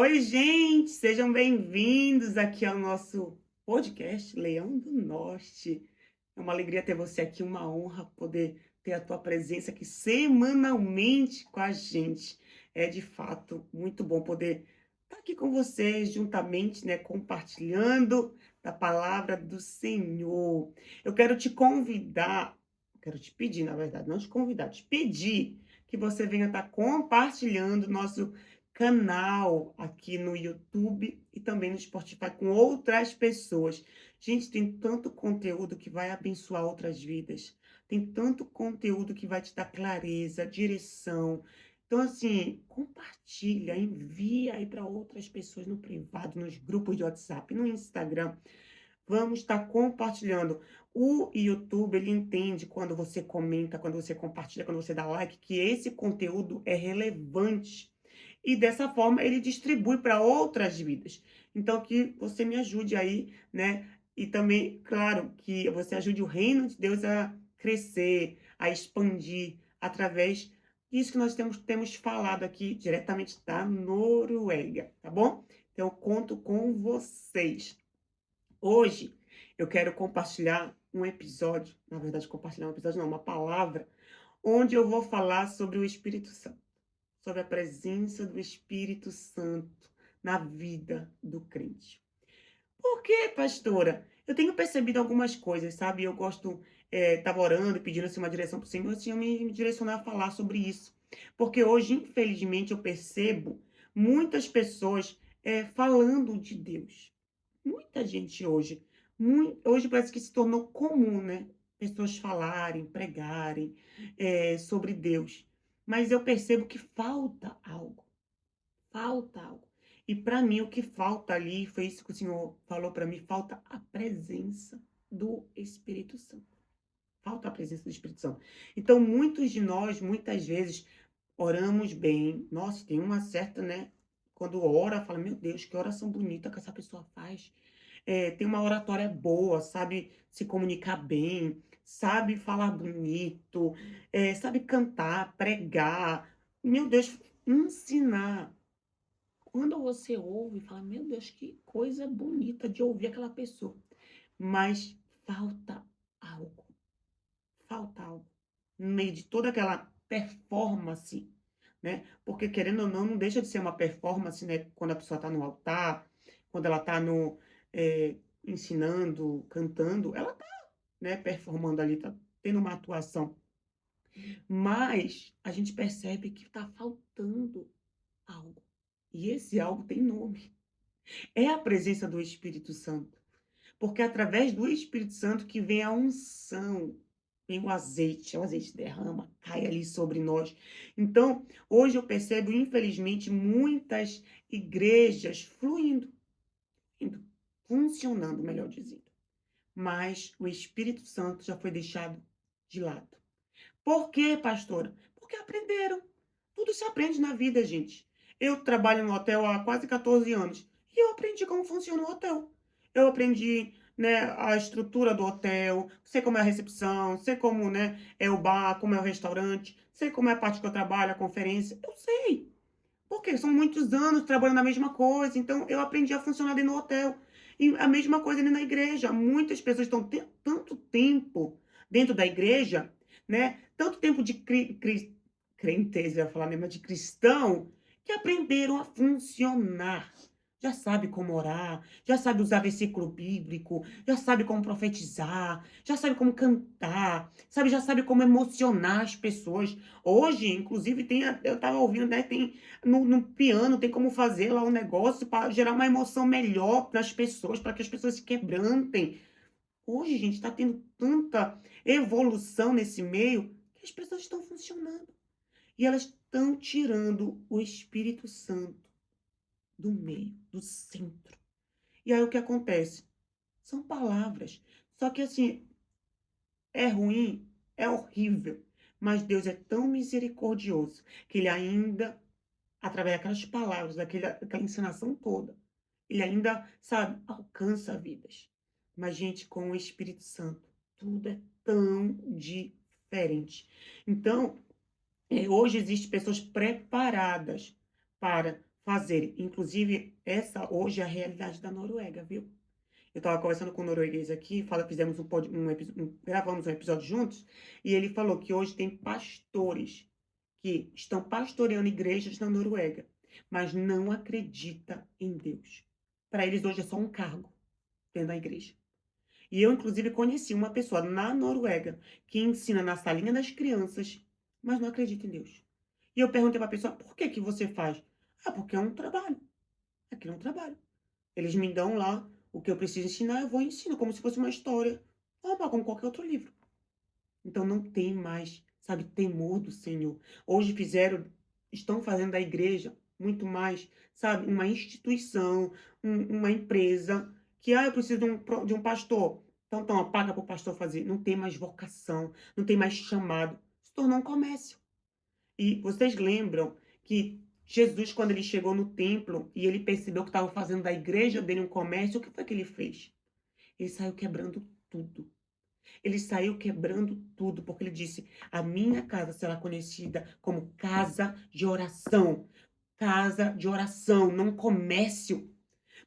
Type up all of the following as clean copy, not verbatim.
Oi, gente, sejam bem-vindos aqui ao nosso podcast Leão do Norte. É uma alegria ter você aqui, uma honra poder ter a tua presença aqui semanalmente com a gente. É de fato muito bom poder estar aqui com você juntamente, né, compartilhando da palavra do Senhor. Eu quero te convidar, quero te pedir, na verdade, não te convidar, te pedir que você venha estar compartilhando nosso canal aqui no YouTube e também no Spotify com outras pessoas. Gente, tem tanto conteúdo que vai abençoar outras vidas. Tem tanto conteúdo que vai te dar clareza, direção. Então, assim, compartilha, envia aí para outras pessoas no privado, nos grupos de WhatsApp, no Instagram. Vamos estar compartilhando. O YouTube, ele entende quando você comenta, quando você compartilha, quando você dá like, que esse conteúdo é relevante. E dessa forma ele distribui para outras vidas. Então que você me ajude aí, né, e também, claro, que você ajude o reino de Deus a crescer, a expandir através disso que nós temos falado aqui diretamente da Noruega, tá bom? Então eu conto com vocês. Hoje eu quero compartilhar um episódio, na verdade compartilhar um episódio não, uma palavra, onde eu vou falar sobre o Espírito Santo, sobre a presença do Espírito Santo na vida do crente. Por quê, pastora? Eu tenho percebido algumas coisas, sabe? Eu gosto, estava orando e pedindo assim, uma direção para o Senhor, assim, me direcionar a falar sobre isso. Porque hoje, infelizmente, eu percebo muitas pessoas falando de Deus. Muita gente hoje. Hoje parece que se tornou comum, né? Pessoas falarem, pregarem sobre Deus. Mas eu percebo que falta algo. Falta algo. E para mim, o que falta ali, foi isso que o Senhor falou para mim, falta a presença do Espírito Santo. Falta a presença do Espírito Santo. Então, muitos de nós, muitas vezes, oramos bem. Nossa, tem uma certa, né? Quando ora, fala, meu Deus, que oração bonita que essa pessoa faz. Tem uma oratória boa, sabe se comunicar bem, sabe falar bonito, sabe cantar, pregar. Meu Deus, ensinar. Quando você ouve, fala, meu Deus, que coisa bonita de ouvir aquela pessoa. Mas falta algo, falta algo. No meio de toda aquela performance, né? Porque querendo ou não, não deixa de ser uma performance, né? Quando a pessoa está no altar, quando ela está no ensinando, cantando, ela está, né, performando ali, está tendo uma atuação. Mas a gente percebe que está faltando algo. E esse algo tem nome. É a presença do Espírito Santo. Porque é através do Espírito Santo que vem a unção, vem o azeite derrama, cai ali sobre nós. Então, hoje eu percebo, infelizmente, muitas igrejas indo, funcionando, melhor dizendo. Mas o Espírito Santo já foi deixado de lado. Por quê, pastora? Porque aprenderam. Tudo se aprende na vida, gente. Eu trabalho no hotel há quase 14 anos e eu aprendi como funciona o hotel. Eu aprendi, né, a estrutura do hotel, sei como é a recepção, sei como, né, é o bar, como é o restaurante, sei como é a parte que eu trabalho, a conferência. Eu sei. Porque são muitos anos trabalhando na mesma coisa, então eu aprendi a funcionar dentro do hotel. E a mesma coisa ali na igreja. Muitas pessoas estão tanto tempo dentro da igreja, né? Tanto tempo de crentez, eu ia falar, né? Mas de cristão, que aprenderam a funcionar. Já sabe como orar, já sabe usar versículo bíblico, já sabe como profetizar, já sabe como cantar, sabe, já sabe como emocionar as pessoas. Hoje, inclusive, eu estava ouvindo, né? Tem no piano, tem como fazer lá um negócio para gerar uma emoção melhor para as pessoas, para que as pessoas se quebrantem. Hoje, gente, está tendo tanta evolução nesse meio que as pessoas estão funcionando. E elas estão tirando o Espírito Santo do meio, do centro. E aí o que acontece? São palavras. Só que assim, é ruim, é horrível. Mas Deus é tão misericordioso que ele ainda, através daquelas palavras, daquela ensinação toda, ele ainda, sabe, alcança vidas. Mas, gente, com o Espírito Santo, tudo é tão diferente. Então, hoje existem pessoas preparadas para fazerem. Inclusive, essa hoje é a realidade da Noruega, viu? Eu estava conversando com um norueguês aqui, fizemos gravamos um episódio juntos, e ele falou que hoje tem pastores que estão pastoreando igrejas na Noruega, mas não acredita em Deus. Para eles hoje é só um cargo dentro da igreja. E eu, inclusive, conheci uma pessoa na Noruega que ensina na salinha das crianças, mas não acredita em Deus. E eu perguntei para a pessoa, por que que você faz? Ah, porque é um trabalho. Aquilo é um trabalho. Eles me dão lá o que eu preciso ensinar, eu vou e ensino, como se fosse uma história normal, como qualquer outro livro. Então não tem mais, sabe, temor do Senhor. Hoje estão fazendo da igreja muito mais, sabe, uma instituição, uma empresa, que, eu preciso de um pastor. Então, paga para o pastor fazer. Não tem mais vocação, não tem mais chamado. Se tornou um comércio. E vocês lembram que Jesus, quando ele chegou no templo e ele percebeu que estava fazendo da igreja dele um comércio, o que foi que ele fez? Ele saiu quebrando tudo. Ele saiu quebrando tudo, porque ele disse, a minha casa será conhecida como casa de oração. Casa de oração, não comércio.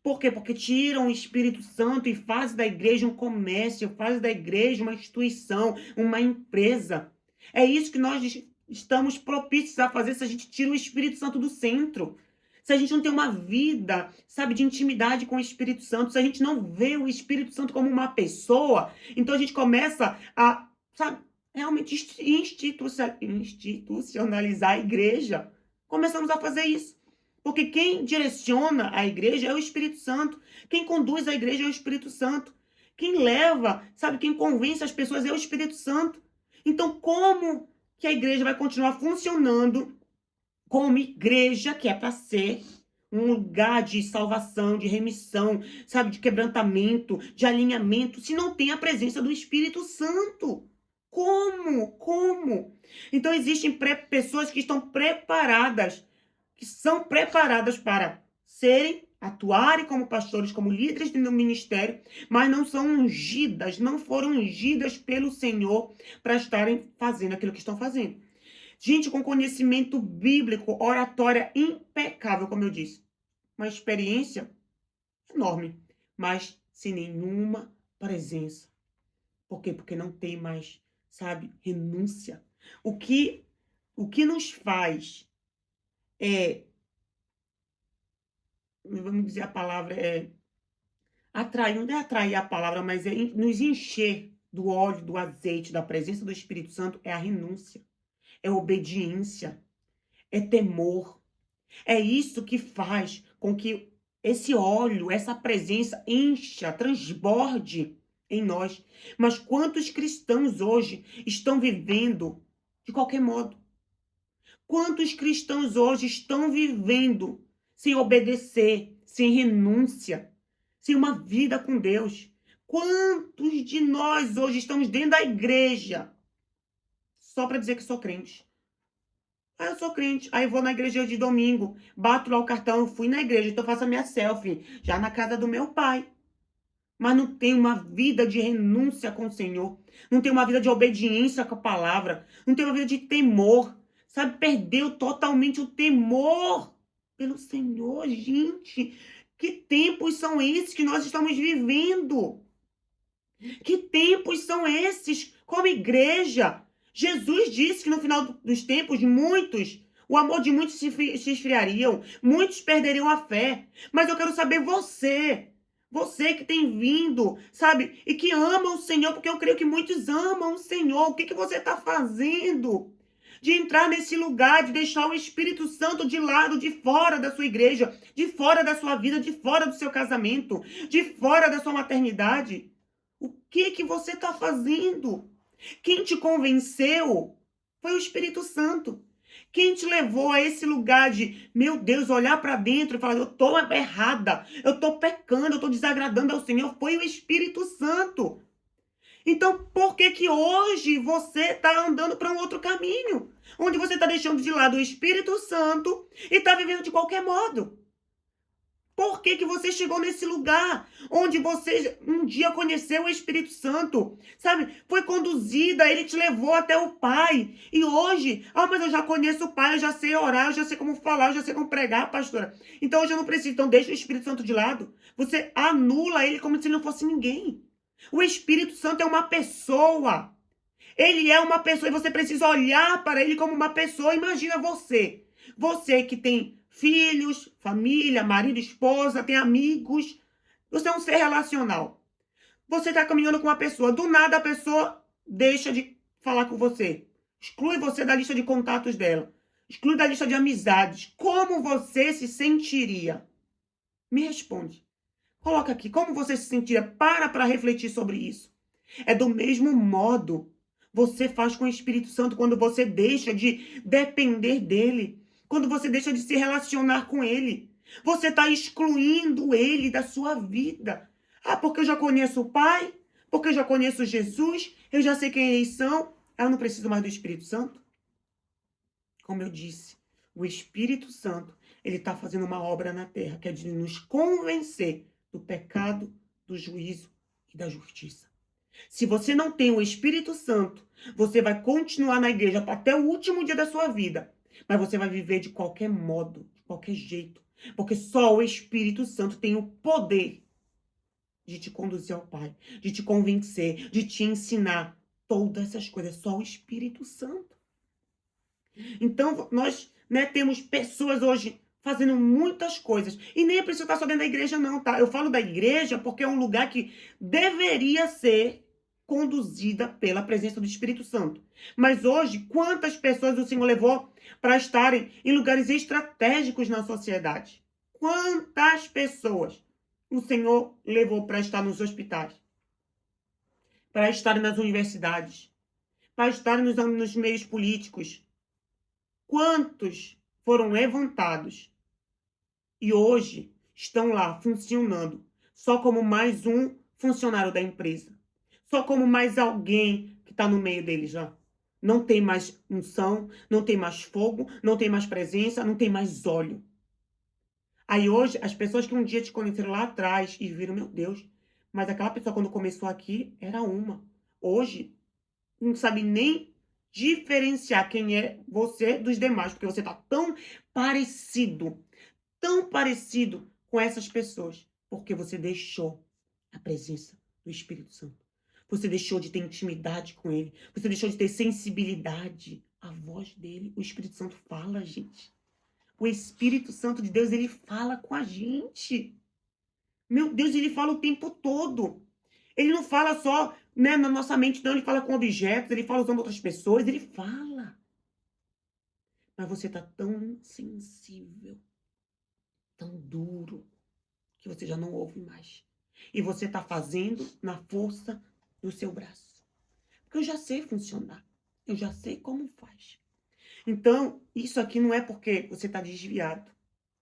Por quê? Porque tiram o Espírito Santo e fazem da igreja um comércio, fazem da igreja uma instituição, uma empresa. É isso que nós estamos propícios a fazer se a gente tira o Espírito Santo do centro. Se a gente não tem uma vida, sabe, de intimidade com o Espírito Santo, se a gente não vê o Espírito Santo como uma pessoa, então a gente começa a, sabe, realmente institucionalizar a igreja. Começamos a fazer isso. Porque quem direciona a igreja é o Espírito Santo. Quem conduz a igreja é o Espírito Santo. Quem leva, sabe, quem convence as pessoas é o Espírito Santo. Então, como que a igreja vai continuar funcionando como igreja, que é para ser um lugar de salvação, de remissão, sabe, de quebrantamento, de alinhamento, se não tem a presença do Espírito Santo? Como? Então, existem pessoas que estão preparadas, que são preparadas para atuarem como pastores, como líderes do ministério, mas não são ungidas, não foram ungidas pelo Senhor para estarem fazendo aquilo que estão fazendo. Gente com conhecimento bíblico, oratória impecável, como eu disse. Uma experiência enorme, mas sem nenhuma presença. Por quê? Porque não tem mais, sabe, renúncia. O que nos faz vamos dizer a palavra, atrair, não é atrair a palavra, mas é nos encher do óleo, do azeite, da presença do Espírito Santo, é a renúncia. É obediência, é temor. É isso que faz com que esse óleo, essa presença encha, transborde em nós. Mas quantos cristãos hoje estão vivendo de qualquer modo? Quantos cristãos hoje estão vivendo sem obedecer, sem renúncia, sem uma vida com Deus? Quantos de nós hoje estamos dentro da igreja só para dizer que sou crente? Ah, eu sou crente. Aí eu vou na igreja de domingo, bato lá o cartão, eu fui na igreja, então eu faço a minha selfie, já na casa do meu pai. Mas não tem uma vida de renúncia com o Senhor. Não tem uma vida de obediência com a palavra. Não tem uma vida de temor. Sabe, perdeu totalmente o temor pelo Senhor, gente. Que tempos são esses que nós estamos vivendo? Que tempos são esses como igreja? Jesus disse que no final dos tempos, o amor de muitos se esfriariam, muitos perderiam a fé. Mas eu quero saber você que tem vindo, sabe, e que ama o Senhor, porque eu creio que muitos amam o Senhor. O que você está fazendo? De entrar nesse lugar, de deixar o Espírito Santo de lado, de fora da sua igreja, de fora da sua vida, de fora do seu casamento, de fora da sua maternidade. O que você está fazendo? Quem te convenceu foi o Espírito Santo. Quem te levou a esse lugar de, meu Deus, olhar para dentro e falar, eu estou errada, eu estou pecando, eu estou desagradando ao Senhor, foi o Espírito Santo. Então, por que hoje você está andando para um outro caminho? Onde você está deixando de lado o Espírito Santo e está vivendo de qualquer modo? Por que que você chegou nesse lugar onde você um dia conheceu o Espírito Santo, sabe? Foi conduzida, ele te levou até o Pai. E hoje, mas eu já conheço o Pai, eu já sei orar, eu já sei como falar, eu já sei como pregar, pastora. Então hoje eu não preciso. Então deixa o Espírito Santo de lado. Você anula ele como se ele não fosse ninguém. O Espírito Santo é uma pessoa. Ele é uma pessoa e você precisa olhar para ele como uma pessoa. Imagina você. Você que tem filhos, família, marido, esposa, tem amigos. Você é um ser relacional. Você está caminhando com uma pessoa. Do nada a pessoa deixa de falar com você. Exclui você da lista de contatos dela. Exclui da lista de amizades. Como você se sentiria? Me responde. Coloca aqui. Como você se sentiria? Para refletir sobre isso. É do mesmo modo você faz com o Espírito Santo quando você deixa de depender dele, quando você deixa de se relacionar com ele. Você está excluindo ele da sua vida. Porque eu já conheço o Pai, porque eu já conheço Jesus, eu já sei quem eles são, eu não preciso mais do Espírito Santo? Como eu disse, o Espírito Santo, ele está fazendo uma obra na terra, que é de nos convencer do pecado, do juízo e da justiça. Se você não tem o Espírito Santo, você vai continuar na igreja até o último dia da sua vida. Mas você vai viver de qualquer modo, de qualquer jeito. Porque só o Espírito Santo tem o poder de te conduzir ao Pai, de te convencer, de te ensinar todas essas coisas. Só o Espírito Santo. Então, nós temos pessoas hoje fazendo muitas coisas. E nem é preciso estar só dentro da igreja, não, tá? Eu falo da igreja porque é um lugar que deveria ser conduzida pela presença do Espírito Santo. Mas hoje, quantas pessoas o Senhor levou para estarem em lugares estratégicos na sociedade? Quantas pessoas o Senhor levou para estar nos hospitais? Para estarem nas universidades? Para estarem nos meios políticos? Quantos foram levantados e hoje estão lá funcionando só como mais um funcionário da empresa? Só como mais alguém que está no meio deles já? Não tem mais unção, não tem mais fogo, não tem mais presença, não tem mais óleo. Aí hoje, as pessoas que um dia te conheceram lá atrás e viram, meu Deus, mas aquela pessoa quando começou aqui era uma. Hoje, não sabe nem diferenciar quem é você dos demais, porque você está tão parecido com essas pessoas, porque você deixou a presença do Espírito Santo. Você deixou de ter intimidade com ele, você deixou de ter sensibilidade à voz dele. O Espírito Santo fala, gente. O Espírito Santo de Deus, ele fala com a gente. Meu Deus, ele fala o tempo todo. Ele não fala só, na nossa mente, não. Ele fala com objetos, ele fala usando outras pessoas, ele fala. Mas você está tão sensível, tão duro, que você já não ouve mais. E você está fazendo na força do seu braço. Porque eu já sei funcionar. Eu já sei como faz. Então, isso aqui não é porque você está desviado.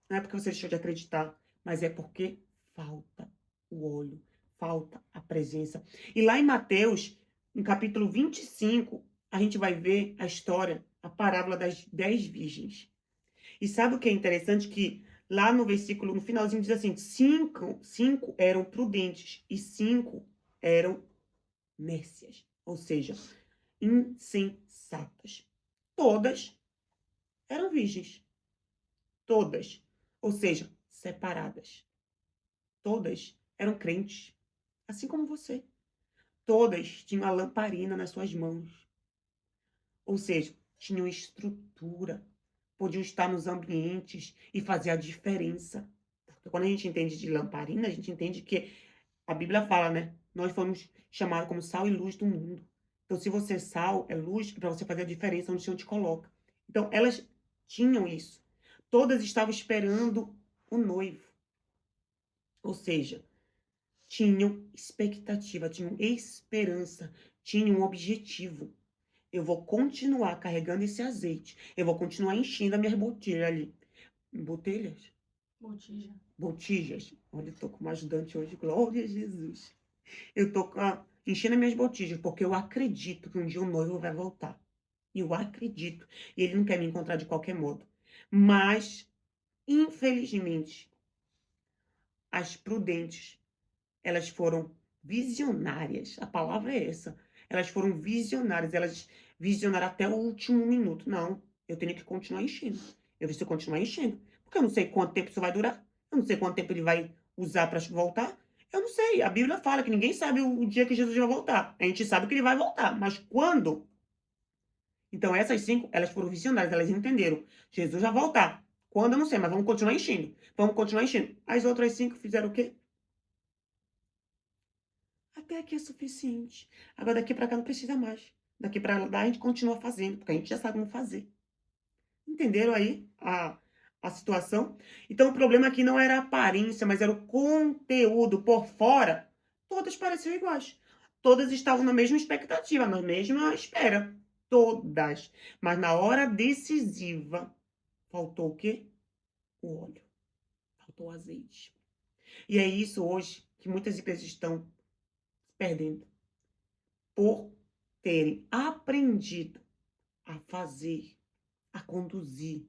Não é porque você deixou de acreditar. Mas é porque falta o olho. Falta a presença. E lá em Mateus, no capítulo 25, a gente vai ver a história, a parábola das 10 virgens. E sabe o que é interessante? Que lá no versículo, no finalzinho, diz assim, cinco eram prudentes e 5 eram nércias. Ou seja, insensatas. Todas eram virgens. Todas. Ou seja, separadas. Todas eram crentes. Assim como você. Todas tinham a lamparina nas suas mãos. Ou seja, tinham estrutura. Podiam estar nos ambientes e fazer a diferença. Porque quando a gente entende de lamparina, a gente entende que a Bíblia fala, né? Nós fomos chamados como sal e luz do mundo. Então, se você é sal, é luz, para você fazer a diferença onde o Senhor te coloca. Então, elas tinham isso. Todas estavam esperando o noivo. Ou seja, tinham expectativa, tinham esperança, tinham um objetivo. Eu vou continuar carregando esse azeite. Eu vou continuar enchendo as minhas botelhas ali. Botelhas? Botijas. Olha, eu tô com uma ajudante hoje. Glória a Jesus. Eu tô enchendo as minhas botijas, porque eu acredito que um dia o noivo vai voltar. Eu acredito. E ele não quer me encontrar de qualquer modo. Mas, infelizmente, as prudentes. Elas foram visionárias. A palavra é essa. Elas foram visionárias. Elas visionaram até o último minuto. Não, eu tenho que continuar enchendo. Eu preciso continuar enchendo. Porque eu não sei quanto tempo isso vai durar. Eu não sei quanto tempo ele vai usar para voltar. Eu não sei. A Bíblia fala que ninguém sabe o dia que Jesus vai voltar. A gente sabe que ele vai voltar. Mas quando? Então, essas 5, elas foram visionárias. Elas entenderam. Jesus vai voltar. Quando? Eu não sei, mas vamos continuar enchendo. Vamos continuar enchendo. As outras 5 fizeram o quê? Até aqui é suficiente. Agora daqui para cá não precisa mais. Daqui para lá a gente continua fazendo, porque a gente já sabe como fazer. Entenderam aí a situação? Então o problema aqui não era a aparência, mas era o conteúdo por fora. Todas pareciam iguais. Todas estavam na mesma expectativa, na mesma espera. Todas. Mas na hora decisiva, faltou o quê? O óleo. Faltou o azeite. E é isso hoje que muitas empresas estão perdendo. Por terem aprendido a fazer, a conduzir.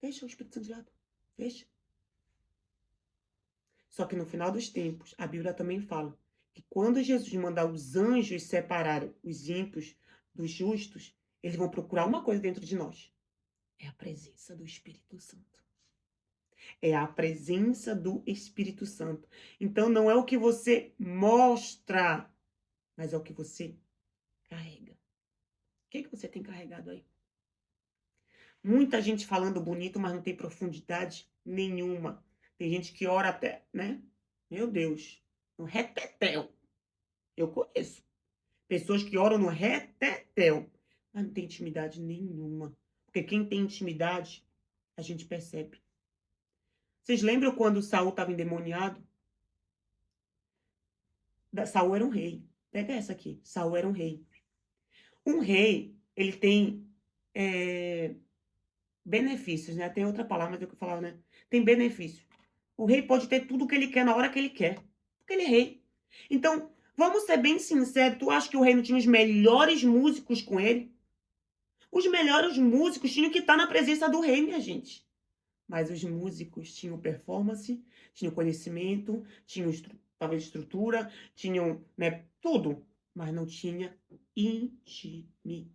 Deixa o Espírito Santo de lado. Deixa. Só que no final dos tempos, a Bíblia também fala que quando Jesus mandar os anjos separar os ímpios dos justos, eles vão procurar uma coisa dentro de nós. É a presença do Espírito Santo. É a presença do Espírito Santo. Então não é o que você mostra, mas é o que você carrega. O que você tem carregado aí? Muita gente falando bonito, mas não tem profundidade nenhuma. Tem gente que ora até, né? Meu Deus, no retetel. Eu conheço pessoas que oram no retetel, mas não tem intimidade nenhuma. Porque quem tem intimidade, a gente percebe. Vocês lembram quando Saul estava endemoniado? Saul era um rei. Pega essa aqui. Saul era um rei. Um rei, ele tem benefícios, né? Tem outra palavra, mas eu que falar, né? Tem benefício. O rei pode ter tudo o que ele quer na hora que ele quer. Porque ele é rei. Então, vamos ser bem sinceros. Tu acha que o rei não tinha os melhores músicos com ele? Os melhores músicos tinham que estar na presença do rei, minha gente. Mas os músicos tinham performance, tinham conhecimento, tinham talvez estrutura, tinham, né, tudo. Mas não tinha intimidade.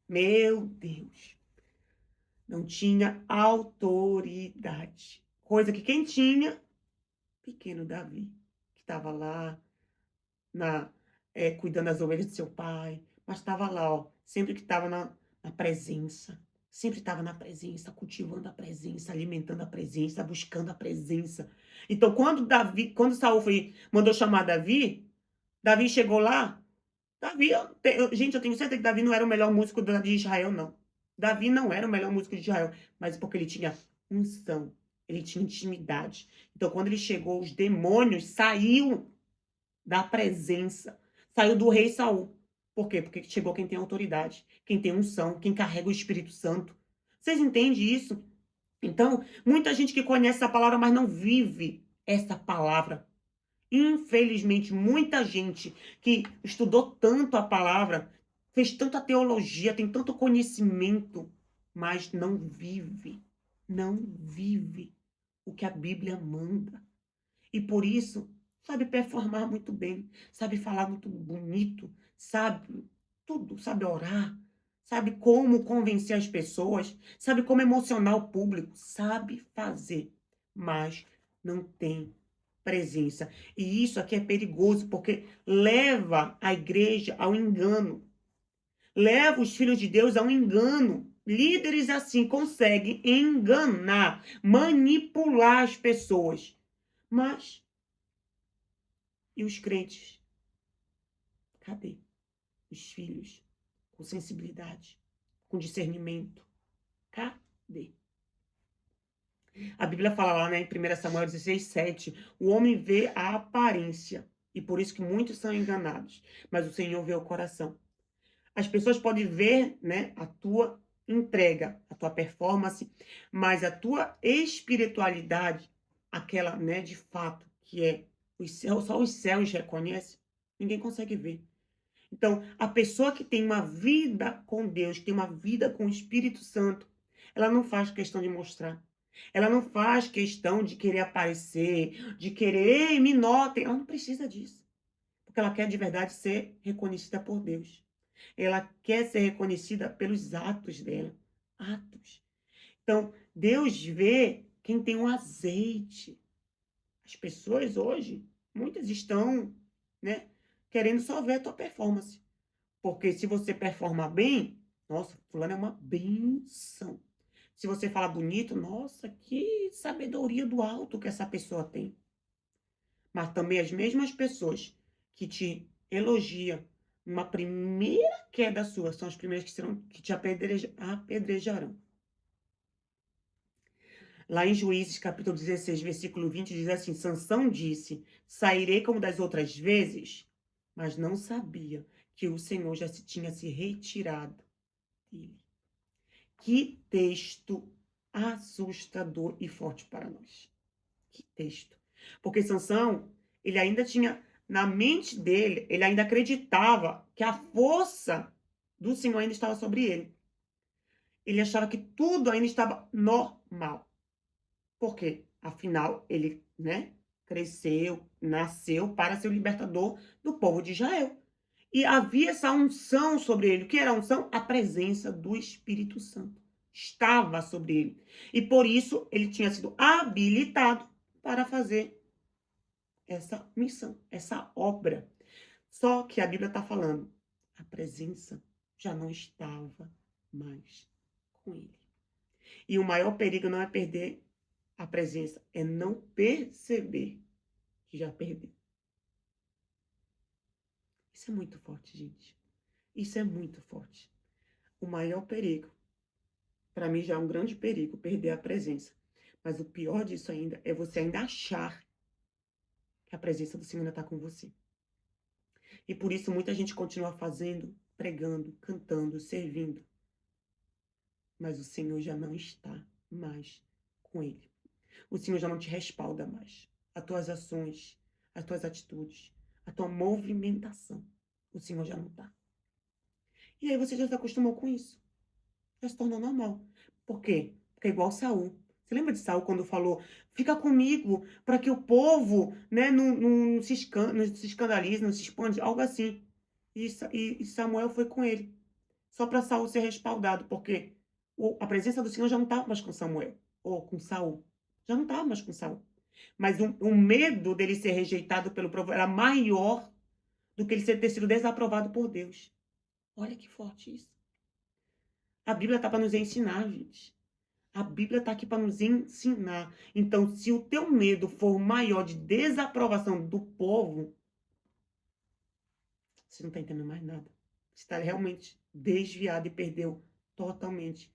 Meu Deus. Não tinha autoridade. Coisa que quem tinha? Pequeno Davi, que estava lá cuidando das ovelhas de seu pai, mas estava lá, ó, sempre que estava na presença. Sempre estava na presença, cultivando a presença, alimentando a presença, buscando a presença. Então, quando Saul mandou chamar Davi, Davi chegou lá. Davi, gente, eu tenho certeza que Davi não era o melhor músico de Israel, não. Davi não era o melhor músico de Israel, mas porque ele tinha unção, ele tinha intimidade. Então, quando ele chegou, os demônios saíram da presença, saiu do rei Saul. Por quê? Porque chegou quem tem autoridade, quem tem unção, quem carrega o Espírito Santo. Vocês entendem isso? Então, muita gente que conhece essa palavra, mas não vive essa palavra. Infelizmente, muita gente que estudou tanto a palavra, fez tanta teologia, tem tanto conhecimento, mas não vive o que a Bíblia manda. E por isso, sabe performar muito bem, sabe falar muito bonito, sabe tudo, sabe orar, sabe como convencer as pessoas, sabe como emocionar o público, sabe fazer, mas não tem presença. E isso aqui é perigoso, porque leva a igreja ao engano. Leva os filhos de Deus ao engano. Líderes assim conseguem enganar, manipular as pessoas. Mas, e os crentes? Cadê? Os filhos com sensibilidade, com discernimento. Cadê? A Bíblia fala lá, né, em 1 Samuel 16:7, o homem vê a aparência, e por isso que muitos são enganados, mas o Senhor vê o coração. As pessoas podem ver, né, a tua entrega, a tua performance, mas a tua espiritualidade, aquela, né, de fato, que é os céus, só os céus reconhecem, ninguém consegue ver. Então, a pessoa que tem uma vida com Deus, que tem uma vida com o Espírito Santo, ela não faz questão de mostrar. Ela não faz questão de querer aparecer, de querer, "Ei, me notem". Ela não precisa disso. Porque ela quer de verdade ser reconhecida por Deus. Ela quer ser reconhecida pelos atos dela. Atos. Então, Deus vê quem tem um azeite. As pessoas hoje, muitas estão, né, querendo só ver a tua performance. Porque se você performar bem, nossa, fulano é uma benção. Se você fala bonito, nossa, que sabedoria do alto que essa pessoa tem. Mas também as mesmas pessoas que te elogiam numa primeira queda sua, são as primeiras que te apedrejarão. Lá em Juízes, capítulo 16, versículo 20, diz assim: Sansão disse: Sairei como das outras vezes, mas não sabia que o Senhor já tinha se retirado dele. Que texto assustador e forte para nós. Que texto. Porque Sansão, ele ainda tinha, na mente dele, ele ainda acreditava que a força do Senhor ainda estava sobre ele. Ele achava que tudo ainda estava normal. Por quê? Afinal, ele, né, cresceu, nasceu para ser o libertador do povo de Israel. E havia essa unção sobre ele. O que era a unção? A presença do Espírito Santo. Estava sobre ele. E por isso ele tinha sido habilitado para fazer essa missão, essa obra. Só que a Bíblia está falando, a presença já não estava mais com ele. E o maior perigo não é perder a presença, é não perceber que já perdeu. Isso é muito forte, gente. Isso é muito forte. O maior perigo, para mim já é um grande perigo, perder a presença. Mas o pior disso ainda é você ainda achar que a presença do Senhor ainda está com você. E por isso muita gente continua fazendo, pregando, cantando, servindo. Mas o Senhor já não está mais com ele. O Senhor já não te respalda mais. As tuas ações, as tuas atitudes, a tua movimentação, o Senhor já não está. E aí você já se acostumou com isso. Já se tornou normal. Por quê? Porque é igual Saul. Você lembra de Saul quando falou, fica comigo, para que o povo, né, não se escandalize, não se expande, algo assim. E Samuel foi com ele. Só para Saul ser respaldado, porque a presença do Senhor já não estava mais com Samuel, ou com Saul. Já não estava mais com Saul. Mas o medo dele ser rejeitado pelo povo era maior do que ele ter sido desaprovado por Deus. Olha que forte isso. A Bíblia está para nos ensinar, gente. A Bíblia está aqui para nos ensinar. Então, se o teu medo for maior de desaprovação do povo, você não está entendendo mais nada. Você está realmente desviado e perdeu totalmente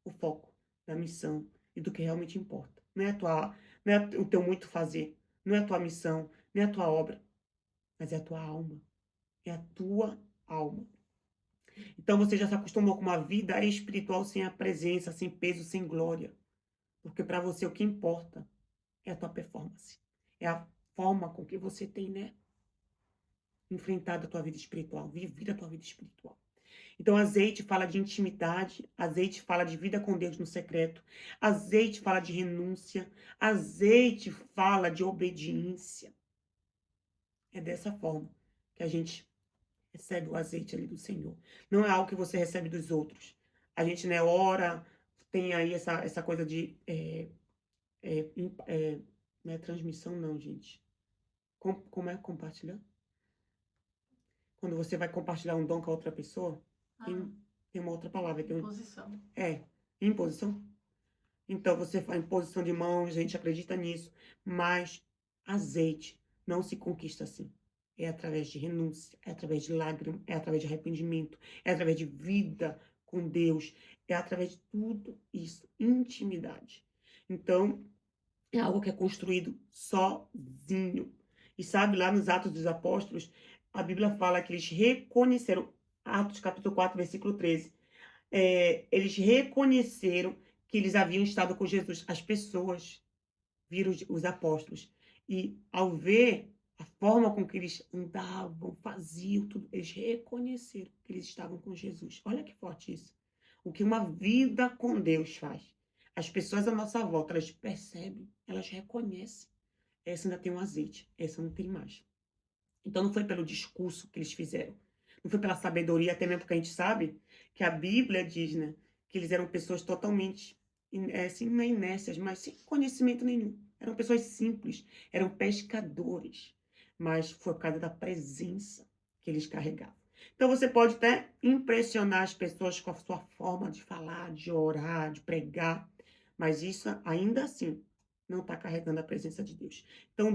o foco da missão e do que realmente importa. Não é o teu muito fazer, não é a tua missão, não é a tua obra, mas é a tua alma. É a tua alma. Então você já se acostumou com uma vida espiritual sem a presença, sem peso, sem glória. Porque para você o que importa é a tua performance. É a forma com que você tem, né, enfrentado a tua vida espiritual, vivido a tua vida espiritual. Então, azeite fala de intimidade, azeite fala de vida com Deus no secreto, azeite fala de renúncia, azeite fala de obediência. É dessa forma que a gente recebe o azeite ali do Senhor. Não é algo que você recebe dos outros. A gente, né, ora, tem aí essa coisa de... não é transmissão, não, gente. Como é compartilhar? Quando você vai compartilhar um dom com a outra pessoa, tem uma outra palavra. Imposição. Imposição. Então, você faz imposição de mãos, a gente acredita nisso. Mas azeite não se conquista assim. É através de renúncia, é através de lágrima, é através de arrependimento, é através de vida com Deus, é através de tudo isso, intimidade. Então, é algo que é construído sozinho. E sabe, lá nos Atos dos Apóstolos, a Bíblia fala que eles reconheceram, Atos capítulo 4, versículo 13, eles reconheceram que eles haviam estado com Jesus. As pessoas viram os apóstolos. E ao ver a forma com que eles andavam, faziam tudo, eles reconheceram que eles estavam com Jesus. Olha que forte isso. O que uma vida com Deus faz. As pessoas à nossa volta, elas percebem, elas reconhecem. Essa ainda tem um azeite, essa não tem mais. Então não foi pelo discurso que eles fizeram, não foi pela sabedoria, até mesmo porque a gente sabe que a Bíblia diz, né, que eles eram pessoas totalmente, assim, não é inércias, mas sem conhecimento nenhum. Eram pessoas simples, eram pescadores, mas foi por causa da presença que eles carregavam. Então você pode até impressionar as pessoas com a sua forma de falar, de orar, de pregar, mas isso ainda assim não está carregando a presença de Deus. Então,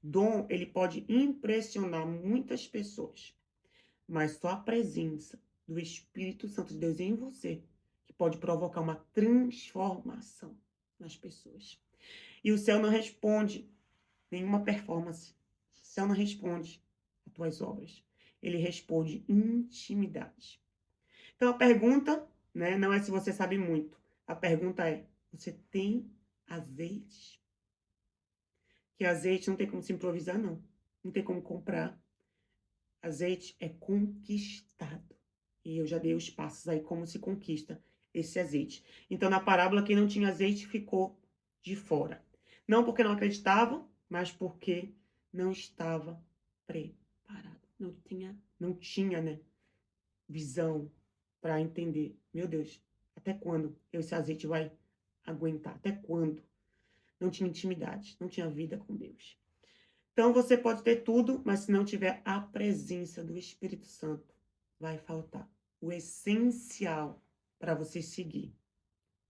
dom, ele pode impressionar muitas pessoas, mas só a presença do Espírito Santo de Deus em você que pode provocar uma transformação nas pessoas. E o céu não responde nenhuma performance. O céu não responde às tuas obras. Ele responde intimidade. Então a pergunta, né, não é se você sabe muito. A pergunta é: você tem azeite? Que azeite não tem como se improvisar, não. Não tem como comprar. Azeite é conquistado. E eu já dei os passos aí como se conquista esse azeite. Então, na parábola, quem não tinha azeite ficou de fora. Não porque não acreditava, mas porque não estava preparado. Não tinha, né, visão para entender. Meu Deus, até quando esse azeite vai aguentar? Até quando? Não tinha intimidade, não tinha vida com Deus. Então você pode ter tudo, mas se não tiver a presença do Espírito Santo, vai faltar o essencial para você seguir.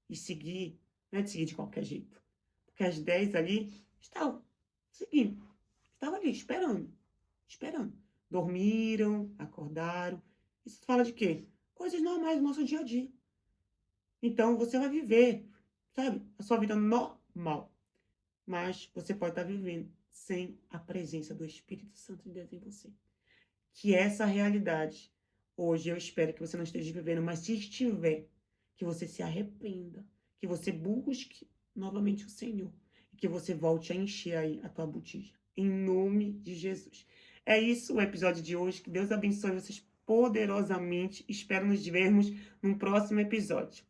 E seguir, não é de seguir de qualquer jeito. Porque as 10 ali estavam seguindo, estavam ali esperando, esperando. Dormiram, acordaram. Isso fala de quê? Coisas normais do nosso dia a dia. Então você vai viver, sabe, a sua vida normal. Mas você pode estar vivendo sem a presença do Espírito Santo de Deus em você. Que essa realidade, hoje eu espero que você não esteja vivendo, mas se estiver, que você se arrependa, que você busque novamente o Senhor e que você volte a encher aí a tua botija. Em nome de Jesus. É isso o episódio de hoje. Que Deus abençoe vocês poderosamente. Espero nos vermos num próximo episódio.